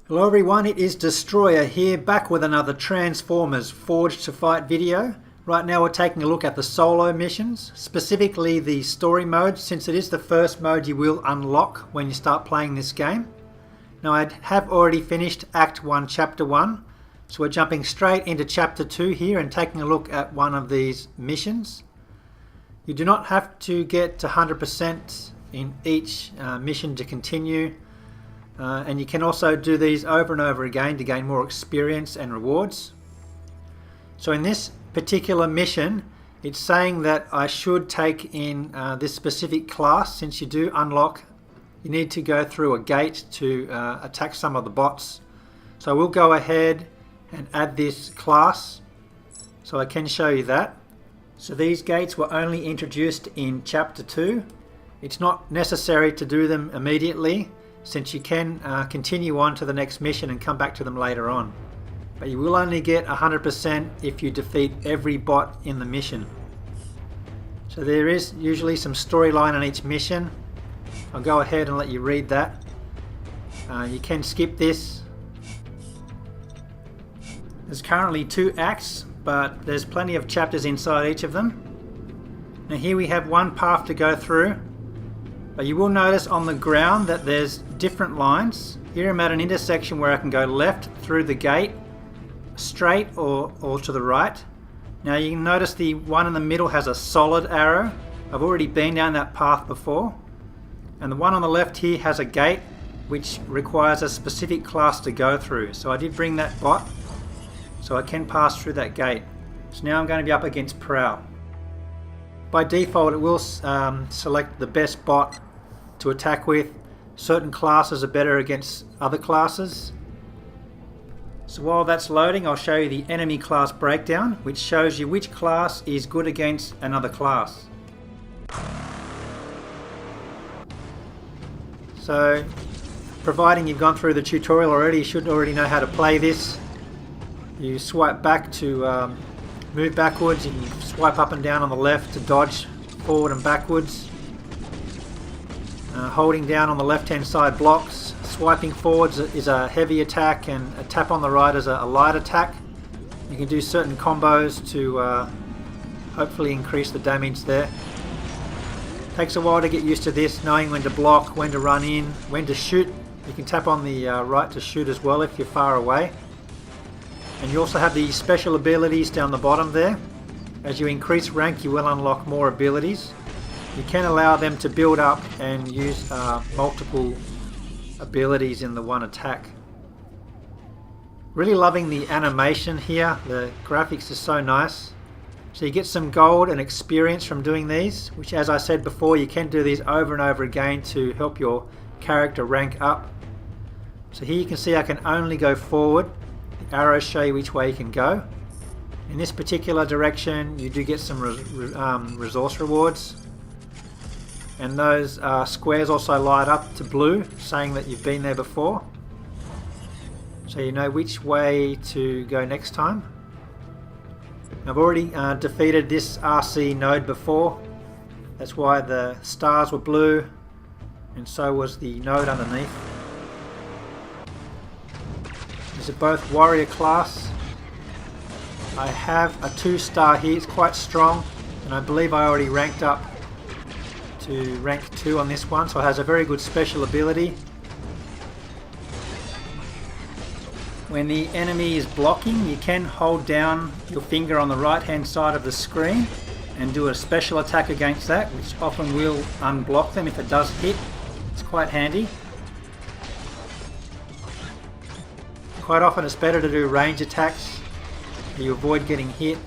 Hello everyone, it is Destroyer here, back with another Transformers Forged to Fight video. Right now we're taking a look at the solo missions, specifically the story mode, since it is the first mode you will unlock when you start playing this game. Now I have already finished Act 1, Chapter 1, so we're jumping straight into Chapter 2 here and taking a look at one of these missions. You do not have to get to 100% in each mission to continue. And you can also do these over and over again to gain more experience and rewards. So in this particular mission, it's saying that I should take in this specific class. Since you do unlock, you need to go through a gate to attack some of the bots. So we'll go ahead and add this class so I can show you that. So these gates were only introduced in Chapter 2. It's not necessary to do them immediately, since you can continue on to the next mission and come back to them later on. But you will only get 100% if you defeat every bot in the mission. So there is usually some storyline on each mission. I'll go ahead and let you read that. You can skip this. There's currently 2 acts, but there's plenty of chapters inside each of them. Now here we have one path to go through. But you will notice on the ground that there's different lines. Here I'm at an intersection where I can go left through the gate, straight or to the right. Now you can notice the one in the middle has a solid arrow. I've already been down that path before. And the one on the left here has a gate which requires a specific class to go through. So I did bring that bot, so I can pass through that gate. So now I'm going to be up against Prowl. By default it will select the best bot to attack with. Certain classes are better against other classes. So while that's loading, I'll show you the enemy class breakdown, which shows you which class is good against another class. So providing you've gone through the tutorial already, you should already know how to play this. You swipe back to move backwards, you can swipe up and down on the left to dodge forward and backwards. Holding down on the left hand side blocks. Swiping forwards is a heavy attack, and a tap on the right is a light attack. You can do certain combos to hopefully increase the damage there. Takes a while to get used to this, knowing when to block, when to run in, when to shoot. You can tap on the right to shoot as well if you're far away. And you also have the special abilities down the bottom there. As you increase rank, you will unlock more abilities. You can allow them to build up and use multiple abilities in the one attack. Really loving the animation here. The graphics are so nice. So you get some gold and experience from doing these, which, as I said before, you can do these over and over again to help your character rank up. So here you can see I can only go forward. The arrows show you which way you can go. In this particular direction you do get some resource rewards. And those squares also light up to blue, saying that you've been there before. So you know which way to go next time. I've already defeated this RC node before. That's why the stars were blue, and so was the node underneath. These are both warrior class. I have a 2-star here, it's quite strong, and I believe I already ranked up to rank 2 on this one, so it has a very good special ability. When the enemy is blocking, you can hold down your finger on the right hand side of the screen and do a special attack against that, which often will unblock them if it does hit. It's quite handy. Quite often it's better to do range attacks, you avoid getting hit.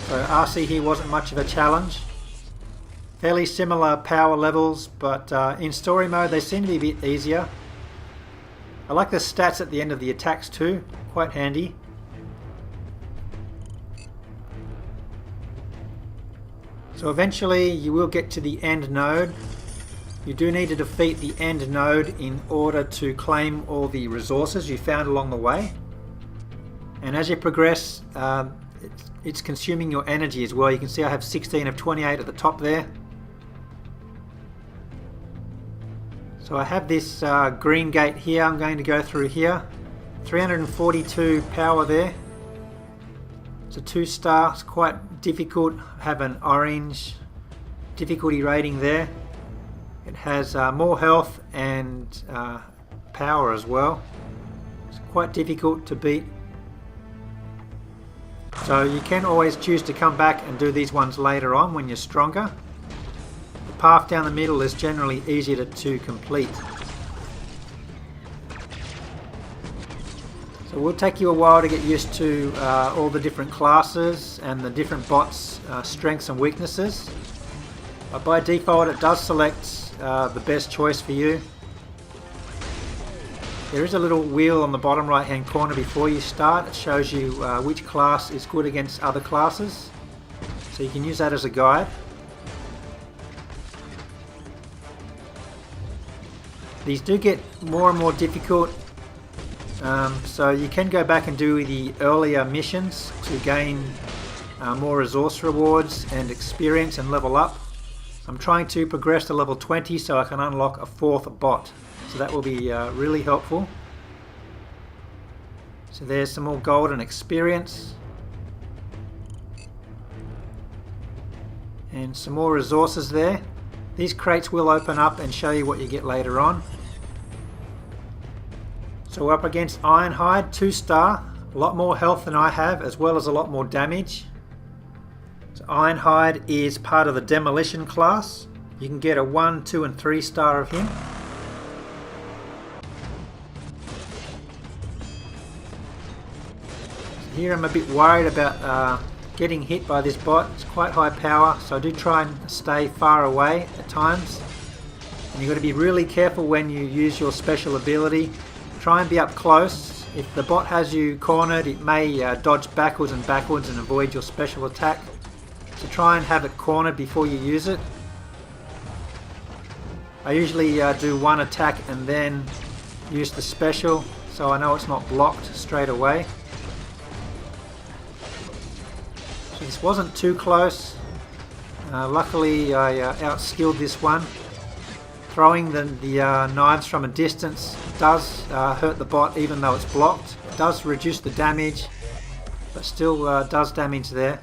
So RC here wasn't much of a challenge. Fairly similar power levels, but in story mode they seem to be a bit easier. I like the stats at the end of the attacks too, quite handy. So eventually you will get to the end node. You do need to defeat the end node in order to claim all the resources you found along the way. And as you progress, it's consuming your energy as well. You can see I have 16 of 28 at the top there. So I have this green gate here. I'm going to go through here. 342 power there. It's a 2-star. It's quite difficult. I have an orange difficulty rating there. It has more health and power as well. It's quite difficult to beat. So you can always choose to come back and do these ones later on when you're stronger. The path down the middle is generally easier to complete. So it will take you a while to get used to all the different classes and the different bots' strengths and weaknesses. But by default it does select the best choice for you. There is a little wheel on the bottom right hand corner before you start. It shows you which class is good against other classes. So you can use that as a guide. These do get more and more difficult, so you can go back and do the earlier missions to gain more resource rewards and experience and level up. I'm trying to progress to level 20 so I can unlock a 4th bot, so that will be really helpful. So there's some more gold and experience, and some more resources there. These crates will open up and show you what you get later on. So we're up against Ironhide, 2-star, a lot more health than I have, as well as a lot more damage. So Ironhide is part of the demolition class. You can get a 1, 2 and 3-star of him. So here I'm a bit worried about getting hit by this bot. It's quite high power, so I do try and stay far away at times. And you've got to be really careful when you use your special ability. Try and be up close. If the bot has you cornered, it may dodge backwards and avoid your special attack. So try and have it cornered before you use it. I usually do one attack and then use the special, so I know it's not blocked straight away. So this wasn't too close. Luckily I outskilled this one. Throwing the knives from a distance does hurt the bot even though it's blocked. It does reduce the damage, but still does damage there.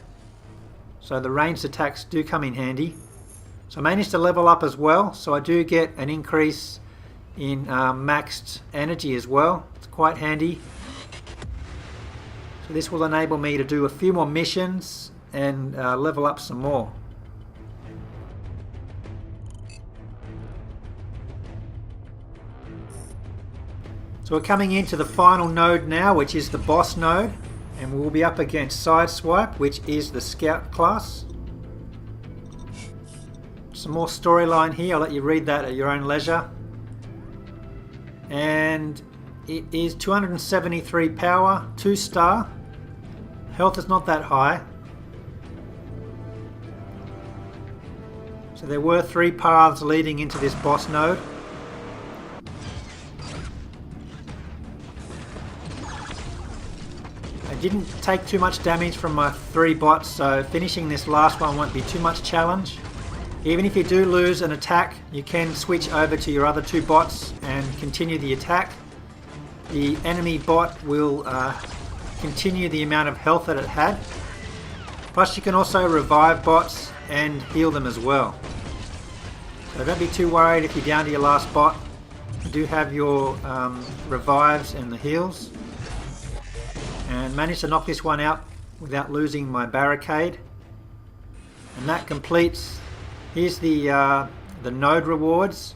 So the ranged attacks do come in handy. So I managed to level up as well, so I do get an increase in maxed energy as well. It's quite handy. So this will enable me to do a few more missions and level up some more. So we're coming into the final node now, which is the boss node, and we'll be up against Sideswipe, which is the scout class. Some more storyline here, I'll let you read that at your own leisure. And it is 273 power, 2-star. Health is not that high. So there were 3 paths leading into this boss node. I didn't take too much damage from my 3 bots, so finishing this last one won't be too much challenge. Even if you do lose an attack, you can switch over to your other 2 bots and continue the attack. The enemy bot will continue the amount of health that it had. Plus you can also revive bots and heal them as well. So don't be too worried if you're down to your last bot. You do have your revives and the heals. And managed to knock this one out without losing my barricade. And that completes. Here's the node rewards,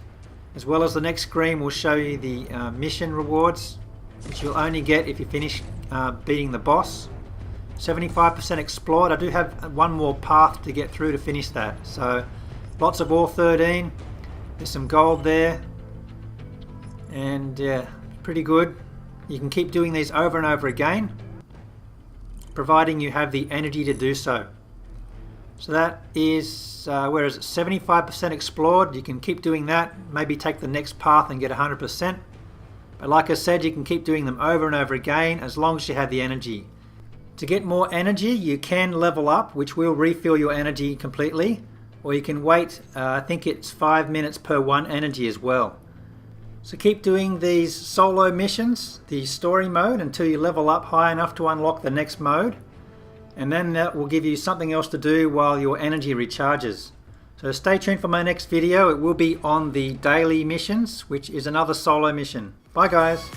as well as the next screen will show you the mission rewards, which you'll only get if you finish beating the boss. 75% explored. I do have one more path to get through to finish that. So lots of ore 13. There's some gold there, and yeah, pretty good. You can keep doing these over and over again, providing you have the energy to do so. So that is, where is it, 75% explored. You can keep doing that, maybe take the next path and get 100%. But like I said, you can keep doing them over and over again as long as you have the energy. To get more energy, you can level up, which will refill your energy completely. Or you can wait, I think it's 5 minutes per 1 energy as well. So keep doing these solo missions, the story mode, until you level up high enough to unlock the next mode. And then that will give you something else to do while your energy recharges. So stay tuned for my next video. It will be on the daily missions, which is another solo mission. Bye guys.